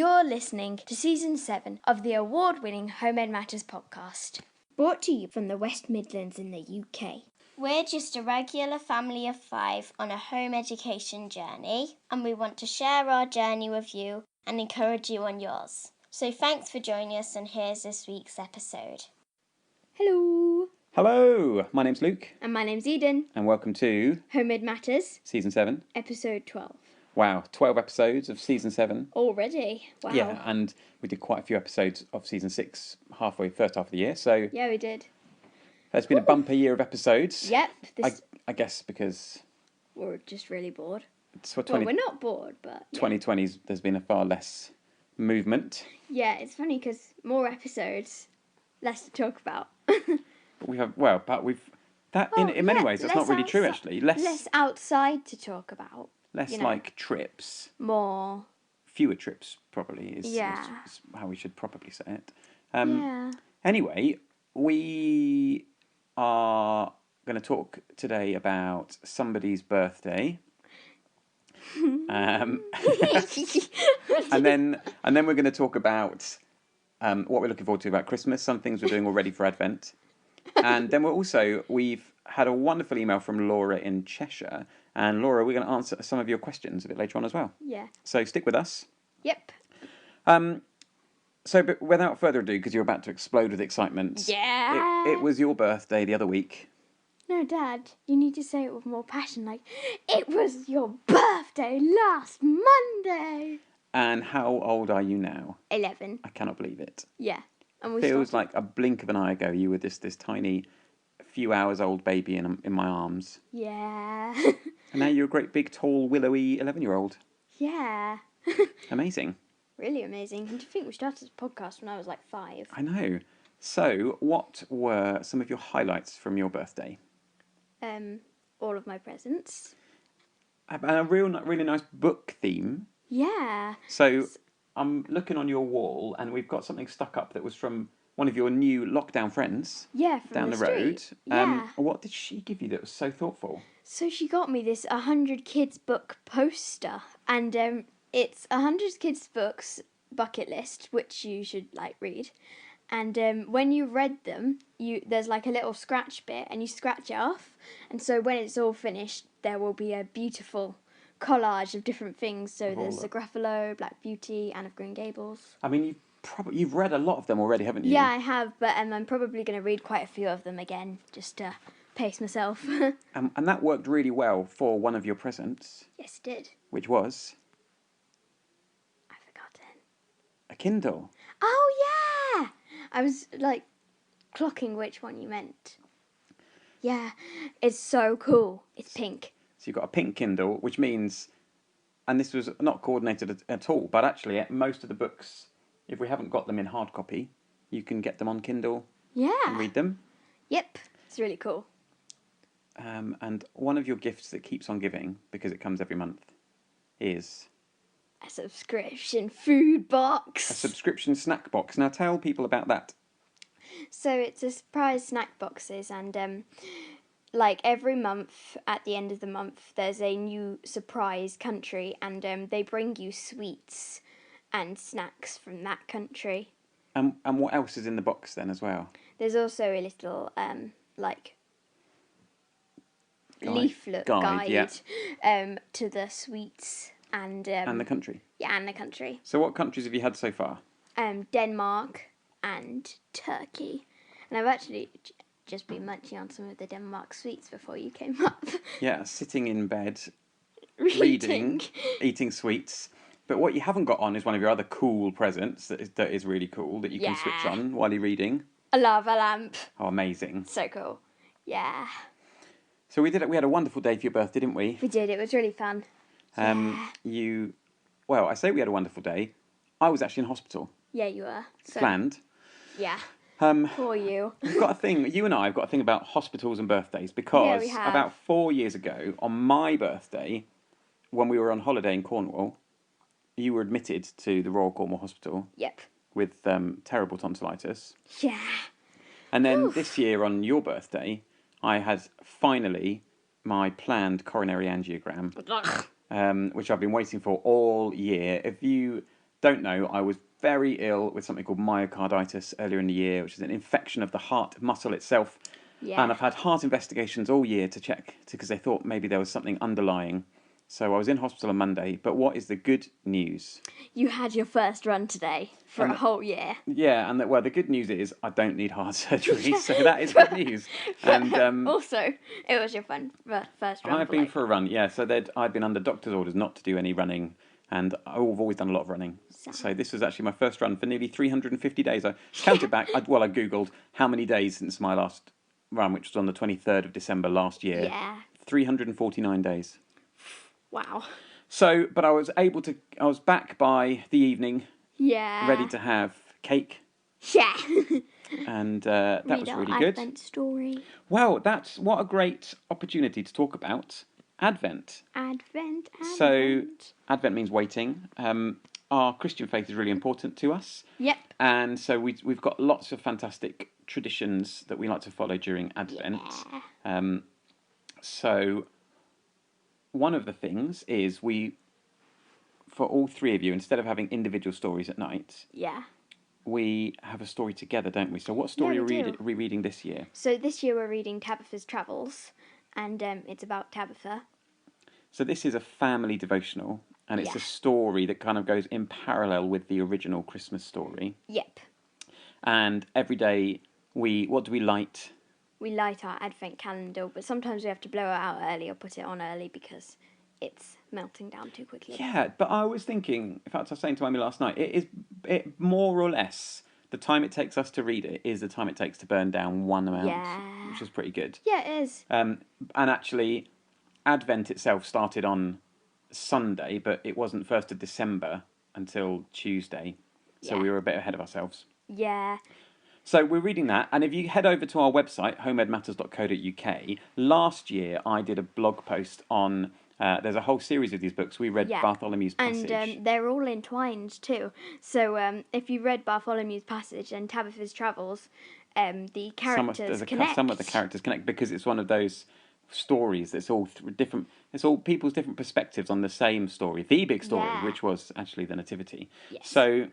You're listening to Season 7 of the award-winning Home Ed Matters podcast, brought to you from the West Midlands in the UK. We're just a regular family of 5 on a home education journey, and we want to share our journey with you and encourage you on yours. So thanks for joining us, and here's this week's episode. Hello! Hello, my name's Luke. And my name's Eden. And welcome to Home Ed Matters, Season 7. Episode 12. Wow, 12 episodes of Season 7. Already? Wow. Yeah, and we did quite a few episodes of Season 6 first half of the year, so Yeah, we did. it's been a bumper year of episodes. Yep. I guess because We're just really bored. it's for Well, we're not bored, but... Yeah. 2020's there's been a far less movement. Yeah, it's funny because more episodes, less to talk about. But in many ways that's not really true actually. Less outside to talk about. Less you know. like trips. More. Fewer trips probably is how we should probably say it. Anyway, we are going to talk today about somebody's birthday. And then we're going to talk about what we're looking forward to about Christmas, some things we're doing already for Advent. And then we've had a wonderful email from Laura in Cheshire. And Laura, we're going to answer some of your questions a bit later on as well. Yeah. So stick with us. Yep. So, but without further ado, because you're about to explode with excitement. Yeah. It was your birthday the other week. No, Dad, you need to say it with more passion. Like, it was your birthday last Monday. And how old are you now? 11. I cannot believe it. Yeah. And we Feels like a blink of an eye ago. You were this tiny, few hours old baby in my arms. Yeah. And now you're a great big, tall, willowy 11-year-old. Yeah. Amazing. Really amazing. And to think we started this podcast when I was like 5. I know. So, what were some of your highlights from your birthday? All of my presents. And a really nice book theme. Yeah. So, I'm looking on your wall, and we've got something stuck up that was from one of your new lockdown friends. Yeah, from down the road. street. Yeah. What did she give you that was so thoughtful? So she got me this 100 Kids book poster, and it's 100 Kids books bucket list, which you should read. And when you read them, there's like a little scratch bit, and you scratch it off. And so when it's all finished, there will be a beautiful collage of different things. So there's the Gruffalo, Black Beauty, Anne of Green Gables. I mean, you've read a lot of them already, haven't you? Yeah, I have, but I'm probably going to read quite a few of them again, just to pace myself. And that worked really well for one of your presents. Yes, it did. Which was? I've forgotten. A Kindle. Oh, yeah! I was, clocking which one you meant. Yeah, it's so cool. It's pink. So you've got a pink Kindle, which means, and this was not coordinated at all, but actually most of the books, if we haven't got them in hard copy, you can get them on Kindle and read them. Yep, it's really cool. And one of your gifts that keeps on giving, because it comes every month, is... a subscription food box. A subscription snack box. Now tell people about that. So it's a surprise snack boxes, and every month, at the end of the month, there's a new surprise country, and they bring you sweets and snacks from that country. And what else is in the box then as well? There's also a little leaflet guide to the sweets and the country. Yeah, and the country. So what countries have you had so far? Denmark and Turkey. And I've actually just been munching on some of the Denmark sweets before you came up. Yeah, sitting in bed, reading, eating sweets. But what you haven't got on is one of your other cool presents that is really cool that you can switch on while you're reading. A lava lamp. Oh, amazing. So cool. Yeah. So we had a wonderful day for your birthday, didn't we? We did. It was really fun. Well, I say we had a wonderful day. I was actually in hospital. Yeah, you were. So, planned. Yeah. Poor you. We've got a thing. You and I have got a thing about hospitals and birthdays because about 4 years ago, on my birthday, when we were on holiday in Cornwall, you were admitted to the Royal Cornwall Hospital. Yep. With terrible tonsillitis. Yeah. And then this year on your birthday, I had finally my planned coronary angiogram, which I've been waiting for all year. If you don't know, I was very ill with something called myocarditis earlier in the year, which is an infection of the heart muscle itself. Yeah. And I've had heart investigations all year to check, because they thought maybe there was something underlying. So I was in hospital on Monday. But what is the good news? You had your first run today for a whole year. Yeah, and the good news is I don't need heart surgery, so that is good news. And Also, it was your first run. I've been for a run, yeah. So I'd been under doctor's orders not to do any running, and I've always done a lot of running. So this was actually my first run for nearly 350 days. I counted back. I Googled how many days since my last run, which was on the 23rd of December last year. Yeah. 349 days. Wow. So, but I was back by the evening, Yeah. ready to have cake. Yeah. And that was really good. Advent story. Well, what a great opportunity to talk about Advent. Advent. So, Advent means waiting. Our Christian faith is really important to us. Yep. And so we've got lots of fantastic traditions that we like to follow during Advent. Yeah. So one of the things is for all three of you, instead of having individual stories at night, Yeah. we have a story together, don't we? So what story Yeah, we are do. we reading this year? So this year we're reading Tabitha's Travels, and it's about Tabitha. So this is a family devotional, and it's Yeah. a story that kind of goes in parallel with the original Christmas story. Yep. And every day what do we light? We light our Advent calendar, but sometimes we have to blow it out early or put it on early because it's melting down too quickly. Yeah, but I was thinking, in fact, I was saying to Amy last night, it more or less, the time it takes us to read it is the time it takes to burn down one amount, Yeah. which is pretty good. Yeah, it is. And actually, Advent itself started on Sunday, but it wasn't 1st of December until Tuesday, so Yeah. we were a bit ahead of ourselves. Yeah. So we're reading that, and if you head over to our website, homemedmatters.co.uk, last year I did a blog post on, there's a whole series of these books. We read Yeah. Bartholomew's Passage. And they're all entwined too. So if you read Bartholomew's Passage and Tabitha's Travels, the characters connect. Some of the characters connect because it's one of those stories that's all different. It's all people's different perspectives on the same story, the big story, Yeah. which was actually the Nativity. Yes. So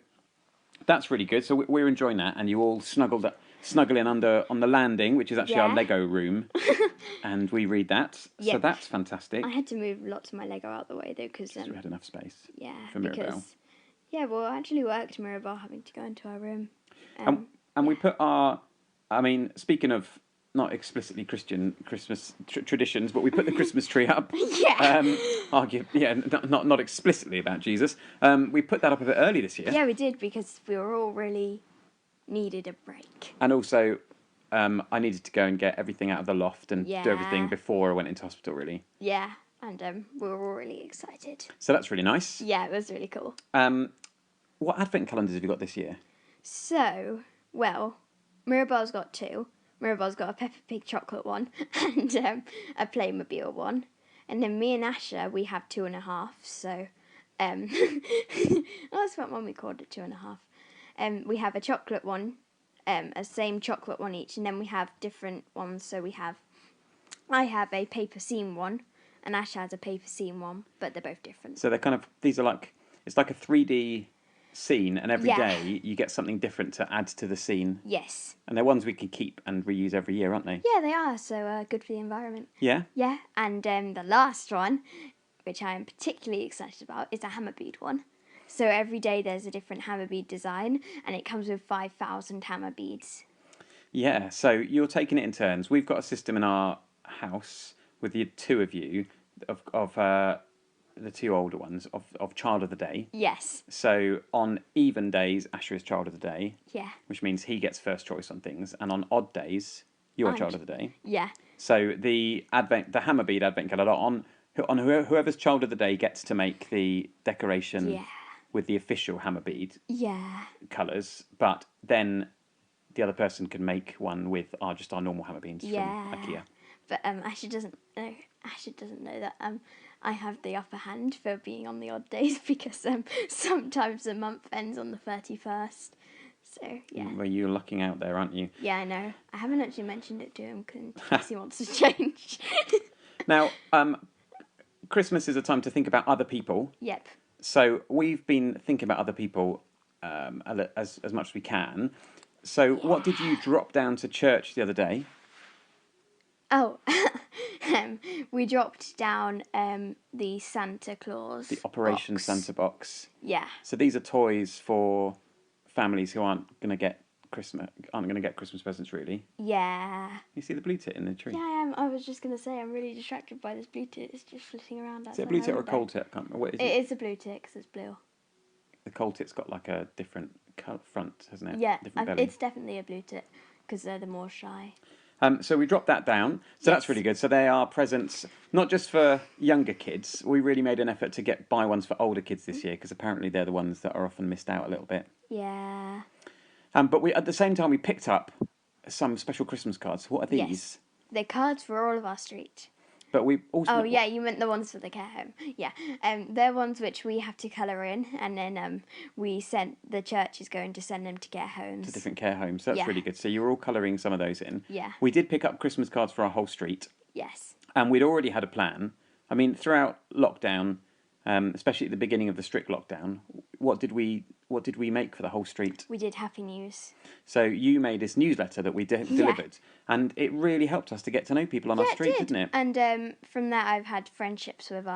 that's really good. So we're enjoying that, and you all snuggling under on the landing, which is actually our Yeah. Lego room, and we read that. So Yep. that's fantastic. I had to move lots of my Lego out the way though because We had enough space. yeah, for Mirabelle. because well, it actually worked Mirabelle having to go into our room. And we put speaking of not explicitly Christian Christmas traditions, but we put the Christmas tree up. Yeah. Not explicitly about Jesus. We put that up a bit early this year. Yeah, we did because we were all really needed a break. And also, I needed to go and get everything out of the loft and do everything Yeah. before I went into hospital, really. Yeah, and we were all really excited. So that's really nice. Yeah, it was really cool. What Advent calendars have you got this year? So, well, Mirabelle's got two. Mirabelle's got a Peppa Pig chocolate one and a Playmobil one. And then me and Asher, we have 2.5. So, that's what Mummy called it, 2.5. We have a chocolate one, a same chocolate one each, and then we have different ones. So I have a paper seam one, and Asher has a paper seam one, but they're both different. So these are it's like a 3D scene, and every Yeah. day you get something different to add to the scene. Yes. And they're ones we can keep and reuse every year, aren't they? Yeah, they are. So good for the environment. Yeah? Yeah, and the last one, which I am particularly excited about, is a hammer bead one. So every day there's a different hammer bead design, and it comes with 5,000 hammer beads. Yeah, so you're taking it in turns. We've got a system in our house with the two of you, of the two older ones, of Child of the Day. Yes. So on even days, Asher is Child of the Day, Yeah. which means he gets first choice on things. And on odd days, you're Child of the Day. Yeah. So the hammer bead Advent calendar, on whoever's Child of the Day gets to make the decoration Yeah. with the official hammer bead Yeah. colours, but then the other person can make one with our normal hammer beads Yeah. from IKEA. But Asher doesn't know. Asher doesn't know that I have the upper hand for being on the odd days because sometimes the month ends on the 31st. So yeah. Well, you're lucking out there, aren't you? Yeah, I know. I haven't actually mentioned it to him in case he wants to change. Now, Christmas is a time to think about other people. Yep. So we've been thinking about other people as much as we can. So what did you drop down to church the other day? Oh, we dropped down the Santa Claus. The Operation box. Santa box. Yeah. So these are toys for families who aren't going to get Christmas presents, really. Yeah. You see the blue tit in the tree? Yeah, I am. I was just going to say, I'm really distracted by this blue tit. It's just flitting around outside. Is it a blue my tit or a window. cold tit? I can't remember. What is It it? is a blue tit because it's blue. The cold tit's got like a different front, hasn't it? Yeah, Different belly. it's definitely a blue tit because they're the more shy. So we dropped that down. So that's Yes. really good. So they are presents not just for younger kids. We really made an effort to buy ones for older kids this year because apparently they're the ones that are often missed out a little bit. Yeah. But we at the same time we picked up some special Christmas cards. What are these? Yes. They're cards for all of our street. But we also Oh yeah, you meant the ones for the care home. Yeah, they're ones which we have to colour in, and then the church is going to send them to care homes. to different care homes. So that's Yeah. really good. So you're all colouring some of those in. Yeah. We did pick up Christmas cards for our whole street, Yes. and we'd already had a plan. I mean, throughout lockdown, especially at the beginning of the strict lockdown, what did we make for the whole street? We did Happy News. So you made this newsletter that we delivered, and it really helped us to get to know people on our street, didn't it? And from that, I've had friendships with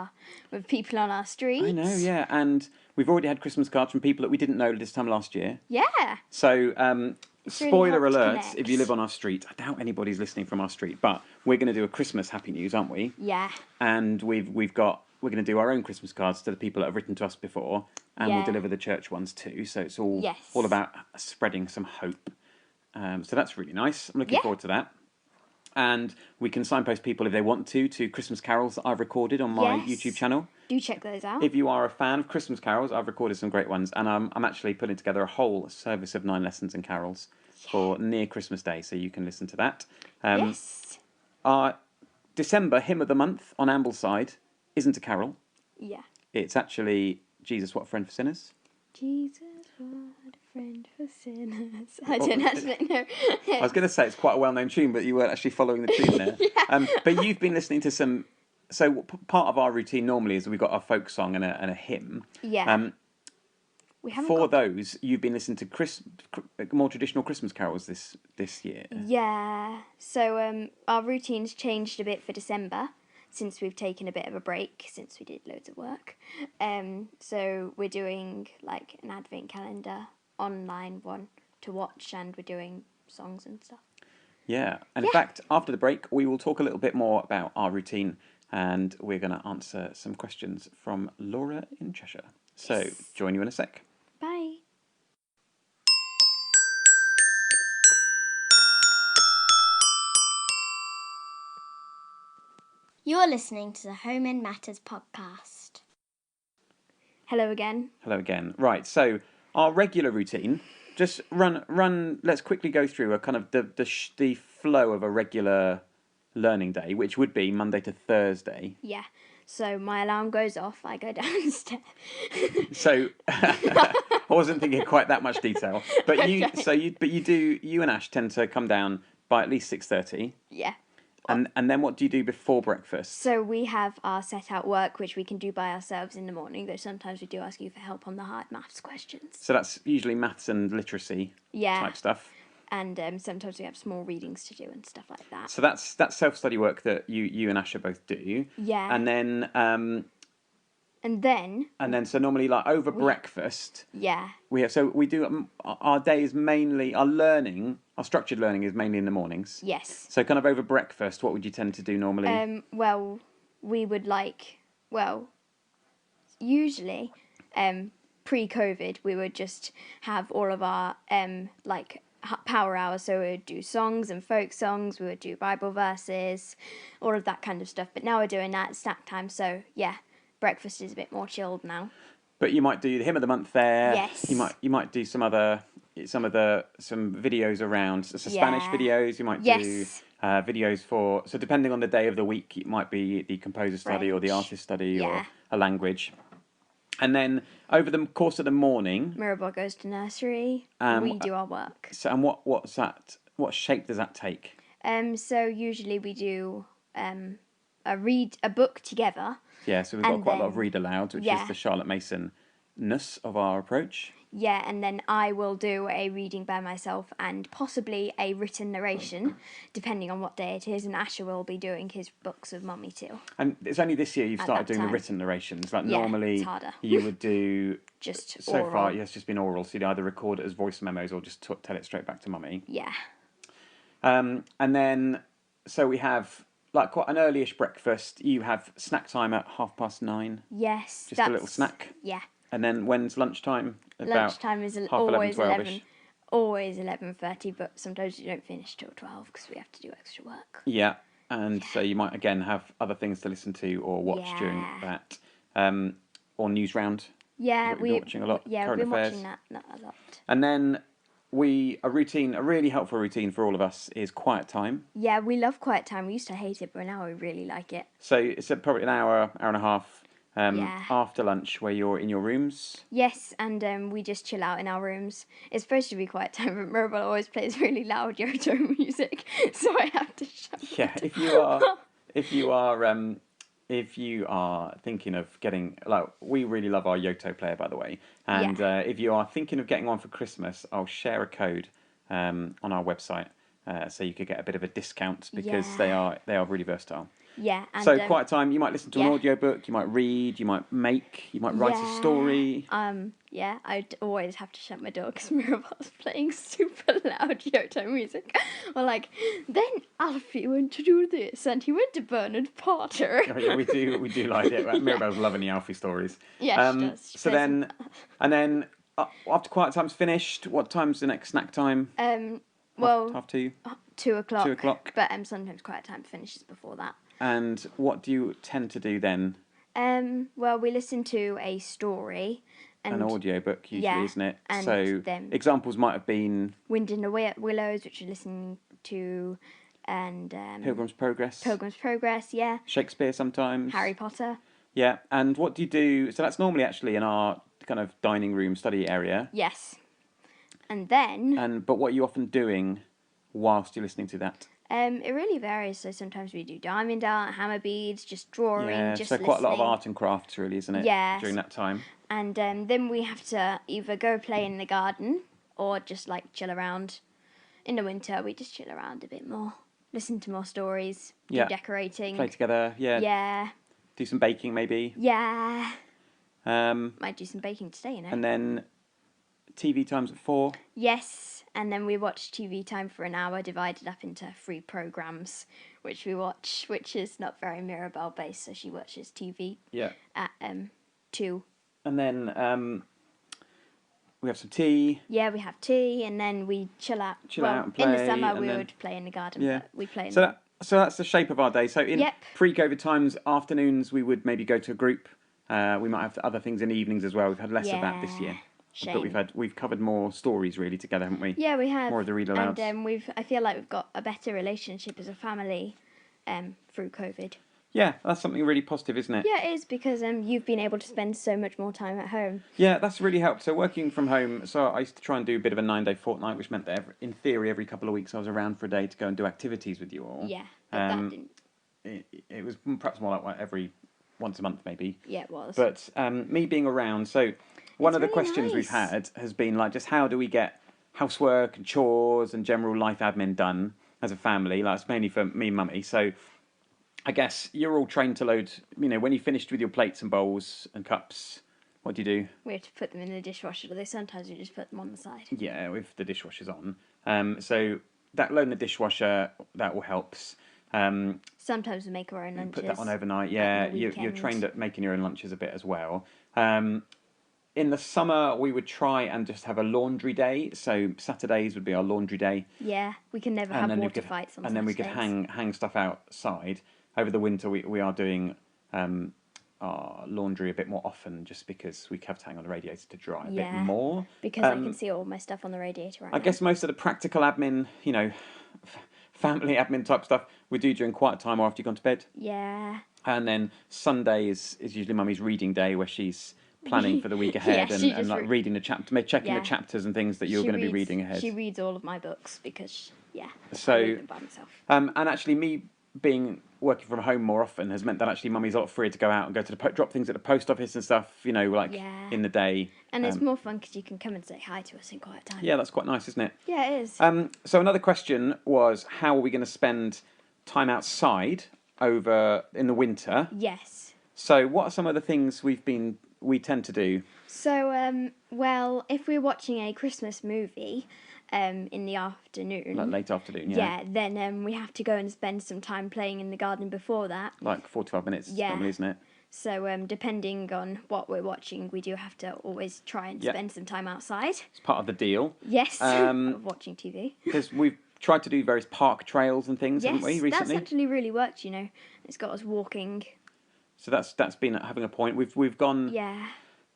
people on our street. I know, yeah, and we've already had Christmas cards from people that we didn't know this time last year. Yeah. So, really spoiler helped alert, connect. if you live on our street, I doubt anybody's listening from our street, but we're going to do a Christmas Happy News, aren't we? Yeah. And we're going to do our own Christmas cards to the people that have written to us before, and we'll Yeah. deliver the church ones too. So it's all Yes. all about spreading some hope. So that's really nice. I'm looking Yeah. forward to that. And we can signpost people if they want to Christmas carols that I've recorded on my Yes. YouTube channel. Do check those out. If you are a fan of Christmas carols, I've recorded some great ones, and I'm actually putting together a whole service of 9 lessons and carols for near Christmas Day, so you can listen to that. Yes. Our December hymn of the month on Ambleside isn't a carol. Yeah. It's actually Jesus, What a Friend for Sinners. Jesus, what a friend for sinners. I don't actually know. I was going to say it's quite a well-known tune, but you weren't actually following the tune there. But you've been listening to some. So part of our routine normally is we've got our folk song and a hymn. Yeah. We haven't For got... those, you've been listening to more traditional Christmas carols this year. Yeah. So our routine's changed a bit for December since we've taken a bit of a break since we did loads of work. So we're doing like an advent calendar online one to watch, and we're doing songs and stuff. Yeah, and in fact, after the break, we will talk a little bit more about our routine, and we're going to answer some questions from Laura in Cheshire. So, join you in a sec. Bye. You're listening to the Home in Matters podcast. Hello again. Hello again. Right, so our regular routine, just run. Let's quickly go through a kind of the flow of a regular learning day, which would be Monday to Thursday. Yeah. So my alarm goes off. I go downstairs. So I wasn't thinking quite that much detail, but you and Ash tend to come down by at least 6:30. Yeah. And then what do you do before breakfast? So we have our set out work, which we can do by ourselves in the morning, though sometimes we do ask you for help on the hard maths questions. So that's usually maths and literacy type stuff. And sometimes we have small readings to do and stuff like that. So that's self-study work that you and Asha both do. Yeah. And then so normally like over breakfast yeah. we do our day is mainly our structured learning is mainly in the mornings. Yes. So kind of over breakfast, what would you tend to do normally? Well, we would usually pre-COVID we would just have all of our power hours, so we would do songs and folk songs, we would do Bible verses, all of that kind of stuff, but now we're doing that at snack time, so yeah, breakfast is a bit more chilled now. But you might do the hymn of the month there. Yes. You might do some videos around Spanish videos. You might do videos for, so depending on the day of the week, it might be the composer study or the artist study or a language. And then over the course of the morning, Mirabel goes to nursery. We do our work. So and what's that? What shape does that take? So usually we do a book together. Yeah, so we've got And quite a lot of then- read aloud, which yeah. is the Charlotte Mason-ness of our approach. Yeah, and then I will do a reading by myself and possibly a written narration, depending on what day it is. And Asher will be doing his books with Mummy too. And it's only this year you've At started that doing the time. written narrations. Like Yeah, normally it's harder. you would do Just so oral. far. Yeah, it's just been oral. So you'd either record it as voice memos or just tell it straight back to Mummy. Yeah. And then so we have like quite an early-ish breakfast. You have snack time at 9:30. Yes. Just a little snack. Yeah. And then when's lunchtime? Lunchtime is half always 11, 11. Always 11:30, but sometimes you don't finish till 12 because we have to do extra work. Yeah, and so you might again have other things to listen to or watch during Yeah. that, or news round. Yeah, What you're watching a lot, Yeah, current we've been affairs. watching that a lot. And then a really helpful routine for all of us is quiet time. Yeah, we love quiet time. We used to hate it, but now we really like it. So it's probably an hour and a half Yeah. after lunch where you're in your rooms. Yes, and we just chill out in our rooms. It's supposed to be quiet time, but Mirabel always plays really loud Yoto music, so I have to shut. Yeah, if you are thinking of getting, like, we really love our Yoto player, by the way, and if you are thinking of getting one for Christmas, I'll share a code on our website so you could get a bit of a discount because they are really versatile. Yeah, and So quiet time, you might listen to an yeah. audiobook, you might read, you might make, you might write a story. Yeah, I'd always have to shut my door because Mirabel's playing super loud Yoto music. Or like, then Alfie went to do this, and he went to Bernard Potter. Oh, yeah, we do like it. Mirabel's loving the Alfie stories. Yeah, she does. She So plays then, and then after quiet time's finished, what time's the next snack time? well, 2:30. 2 o'clock. 2 o'clock. But sometimes quiet time finishes before that. And what do you tend to do then? Well, we listen to a story. And An audiobook usually, yeah, isn't it? and So then- examples might have been Wind in the Willows, which we're listening to, and Pilgrim's Progress, Pilgrim's Progress, yeah. Shakespeare sometimes. Harry Potter. Yeah, and what do you do? So that's normally actually in our kind of dining room study area. Yes. And then, But what are you often doing whilst you're listening to that? it really varies. So sometimes we do diamond art, hammer beads, just drawing, Yeah, just so quite a lot of listening. art and crafts, really, isn't it? Yes. During that time. And then we have to either go play in the garden or just like chill around. In the winter, we just chill around a bit more, listen to more stories, Yeah. do decorating. Play together, yeah. Yeah, Do some baking, maybe. yeah. Um, Might do some baking today, you know. and then TV times at 4. Yes, and then we watch TV time for an hour, divided up into 3 programs, which we watch, which is not very Mirabel based, so she watches TV Yeah. at 2. And then we have some tea. Yeah, we have tea, and then we chill out. Chill well, out and in the play, summer and we then- would play in the garden, Yeah. but we play in So that's the shape of our day. So in Yep. pre-COVID times, afternoons we would maybe go to a group. We might have other things in the evenings as well. We've had less of that this year. Shame. But we've covered more stories really together, haven't we? Yeah, we have. More of the read alouds. And I feel like we've got a better relationship as a family through COVID. Yeah, that's something really positive, isn't it? Yeah, it is because you've been able to spend so much more time at home. Yeah, that's really helped. So working from home, so I used to try and do a bit of a 9-day fortnight, which meant that in theory every couple of weeks I was around for a day to go and do activities with you all. Yeah, but that didn't. It was perhaps more like every once a month maybe. Yeah, it was. But me being around, so one It's of the really questions we've nice. had has been like, just how do we get housework and chores and general life admin done as a family? Like, it's mainly for me and Mummy. So I guess you're all trained to load, when you finished with your plates and bowls and cups, what do you do? We have to put them in the dishwasher, although sometimes we just put them on the side. Yeah, with the dishwasher's on. So that load in the dishwasher, that all helps. Sometimes we make our own lunches. Put that on overnight. Yeah, the you're weekend. trained at making your own lunches a bit as well. In the summer, we would try and just have a laundry day. So Saturdays would be our laundry day. Yeah, we can never have water fights on and then we could Saturdays. hang stuff outside. Over the winter, we are doing our laundry a bit more often, just because we have to hang on the radiator to dry a bit more. Because I can see all my stuff on the radiator right I now. guess most of the practical admin, family admin type stuff, we do during quiet time or after you've gone to bed. Yeah. And then Sunday is usually Mummy's reading day, where she's planning for the week ahead she and just like reading the chapter, checking Yeah. the chapters and things that you're She going to be reads- reading ahead. She reads all of my books because, So- I read them by myself. And actually, me being working from home more often has meant that actually mummy's a lot freer to go out and go to the drop things at the post office and stuff, you know, like Yeah. in the day. And it's more fun because you can come and say hi to us in quiet time. Yeah, that's quite nice, isn't it? Yeah, it is. So another question was, how are we going to spend time outside over in the winter? Yes. So what are some of the things we tend to do? So, well, if we're watching a Christmas movie in the afternoon... Like late afternoon, Yeah, then we have to go and spend some time playing in the garden before that. Like 45 minutes, normally, isn't it? So, depending on what we're watching, we do have to always try and spend some time outside. It's part of the deal. Yes, of watching TV. Because we've tried to do various park trails and things, haven't we, recently? That's actually really worked, you know. It's got us walking. So that's been having a point. We've gone Yeah.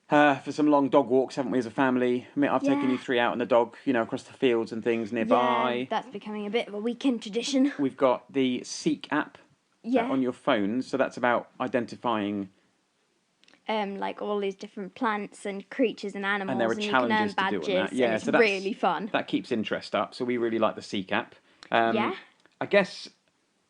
for some long dog walks, haven't we, as a family? I mean, I've taken you 3 out on the dog, you know, across the fields and things nearby. Yeah, that's becoming a bit of a weekend tradition. We've got the Seek app on your phone, so that's about identifying... like all these different plants and creatures and animals, and there are challenges you can earn to badges, do on that. Yeah, and it's so that's really fun. That keeps interest up, so we really like the Seek app. Yeah. I guess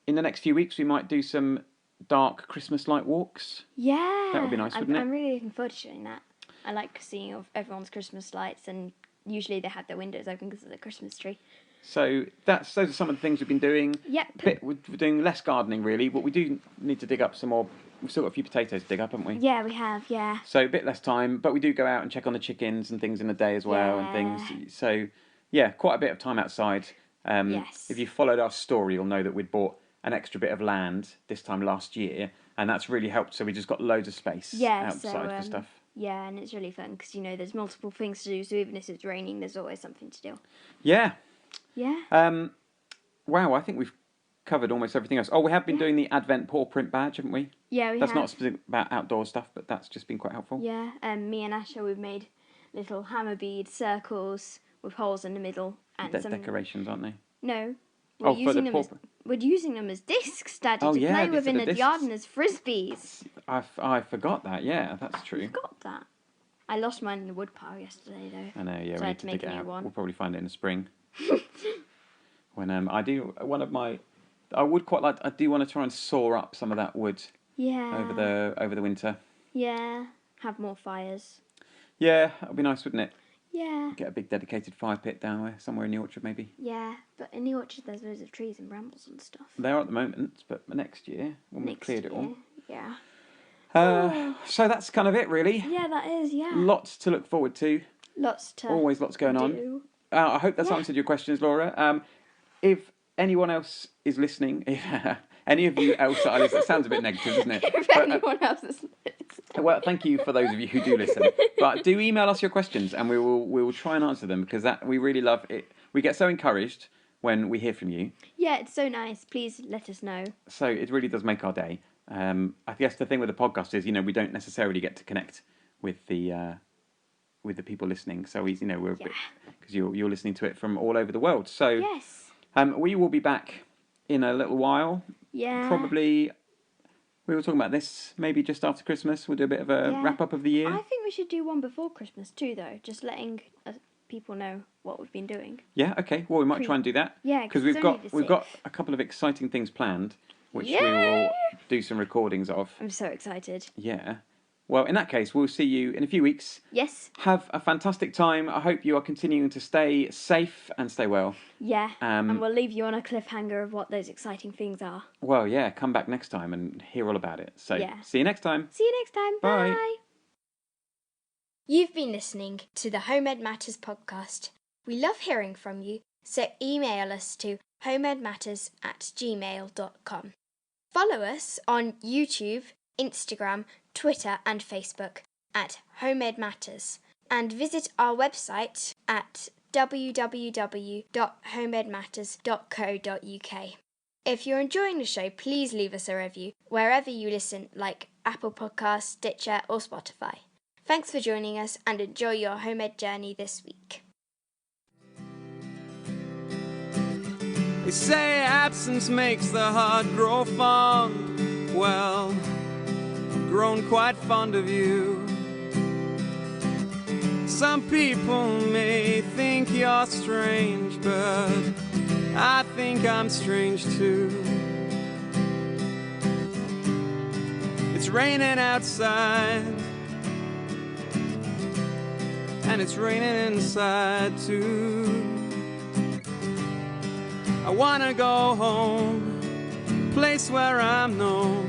in the next few weeks we might do some dark Christmas light walks. Yeah. That would be nice, wouldn't it? I'm really looking forward to doing that. I like seeing everyone's Christmas lights, and usually they have their windows open because of the Christmas tree. So those are some of the things we've been doing. Yep. We're doing less gardening really, but we do need to dig up some more. We've still got a few potatoes to dig up, haven't we? Yeah, we have, yeah. So a bit less time, but we do go out and check on the chickens and things in the day as well and things. So yeah, quite a bit of time outside. Yes. If you followed our story, you'll know that we'd bought an extra bit of land this time last year, and that's really helped. So we just got loads of space outside for stuff. Yeah, and it's really fun because, you know, there's multiple things to do, so even if it's raining, there's always something to do. Yeah. Yeah. Wow, I think we've covered almost everything else. Oh, we have been doing the Advent paw print badge, haven't we? Yeah, we That's have. not specific about outdoor stuff, but that's just been quite helpful. Yeah, me and Asha, we've made little hammer bead circles with holes in the middle. And some decorations, aren't they? No. We're using them as discs, Daddy, to yeah, play with for in the the garden as frisbees. I forgot that, yeah, that's true. You got that. I lost mine in the woodpile yesterday, though. I know, yeah, So we I need had to to make dig a it new out. one. We'll probably find it in the spring. When I do one of my, I would quite like. I do want to try and saw up some of that wood. Yeah. Over the winter. Yeah. Have more fires. Yeah, that'd be nice, wouldn't it? Yeah. Get a big dedicated fire pit down there, somewhere in the orchard, maybe. Yeah, but in the orchard there's loads of trees and brambles and stuff. They are at the moment, but next year when we've cleared it all. Yeah. So that's kind of it, really. Yeah, that is. Yeah. Lots to look forward to. Always lots going on. I hope that's answered your questions, Laura. If anyone else is listening, if any of you else that are listening, it sounds a bit negative, doesn't it? If anyone else is listening. Well, thank you for those of you who do listen. But do email us your questions, and we will try and answer them, because we really love it. We get so encouraged when we hear from you. Yeah, it's so nice. Please let us know. So it really does make our day. I guess the thing with the podcast is, we don't necessarily get to connect with the people listening. So we're because you're listening to it from all over the world. So yes, we will be back in a little while. Yeah, probably. We were talking about this maybe just after Christmas. We'll do a bit of a wrap up of the year. I think we should do one before Christmas too, though. Just letting people know what we've been doing. Yeah. Okay. Well, we might try and do that. Yeah, because we've got a couple of exciting things planned, which we will do some recordings of. I'm so excited. Yeah. Well, in that case, we'll see you in a few weeks. Yes. Have a fantastic time. I hope you are continuing to stay safe and stay well. Yeah. And we'll leave you on a cliffhanger of what those exciting things are. Well, yeah. Come back next time and hear all about it. So, see you next time. See you next time. Bye. Bye. You've been listening to the Homemade Matters podcast. We love hearing from you, so email us to homemadematters@gmail.com. Follow us on YouTube, Instagram, Twitter and Facebook at Homemade Matters, and visit our website at www.homemadematters.co.uk. If you're enjoying the show, please leave us a review wherever you listen, like Apple Podcasts, Stitcher or Spotify. Thanks for joining us and enjoy your homemade journey this week. They say absence makes the heart grow fond. Well, I've grown quite fond of you. Some people may think you're strange, but I think I'm strange too. It's raining outside, and it's raining inside too. I wanna go home, place where I'm known,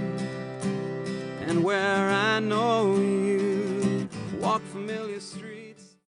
and where I know you. Walk familiar streets.